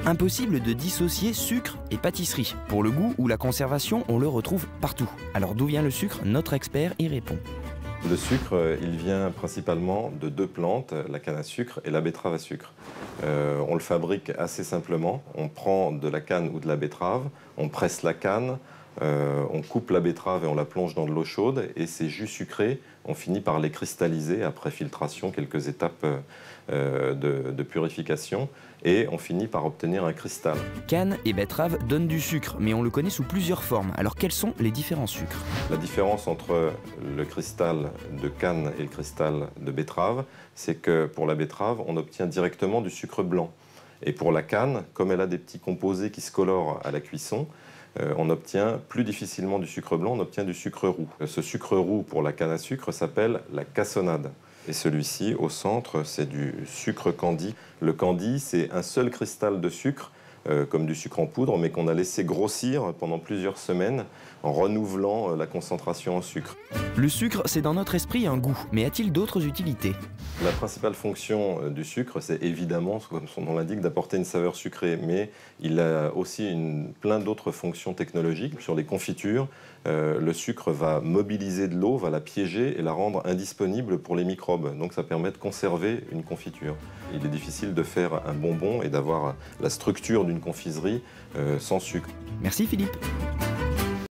Impossible de dissocier sucre et pâtisserie. Pour le goût ou la conservation, on le retrouve partout. Alors d'où vient le sucre? Notre expert y répond. Le sucre, il vient principalement de deux plantes, la canne à sucre et la betterave à sucre. On le fabrique assez simplement. On prend de la canne ou de la betterave, on presse la canne, on coupe la betterave et on la plonge dans de l'eau chaude. Et ces jus sucrés, on finit par les cristalliser après filtration, quelques étapes de purification. Et on finit par obtenir un cristal. Canne et betterave donnent du sucre, mais on le connaît sous plusieurs formes. Alors quels sont les différents sucres? La différence entre le cristal de canne et le cristal de betterave, c'est que pour la betterave, on obtient directement du sucre blanc. Et pour la canne, comme elle a des petits composés qui se colorent à la cuisson, on obtient plus difficilement du sucre blanc, on obtient du sucre roux. Ce sucre roux pour la canne à sucre s'appelle la cassonade. Et celui-ci, au centre, c'est du sucre candi. Le candi, c'est un seul cristal de sucre, comme du sucre en poudre, mais qu'on a laissé grossir pendant plusieurs semaines en renouvelant la concentration en sucre. Le sucre, c'est dans notre esprit un goût, mais a-t-il d'autres utilités? La principale fonction du sucre, c'est évidemment, comme son nom l'indique, d'apporter une saveur sucrée, mais il a aussi plein d'autres fonctions technologiques. Sur les confitures, le sucre va mobiliser de l'eau, va la piéger et la rendre indisponible pour les microbes. Donc ça permet de conserver une confiture. Il est difficile de faire un bonbon et d'avoir la structure d'une confiserie sans sucre. Merci Philippe.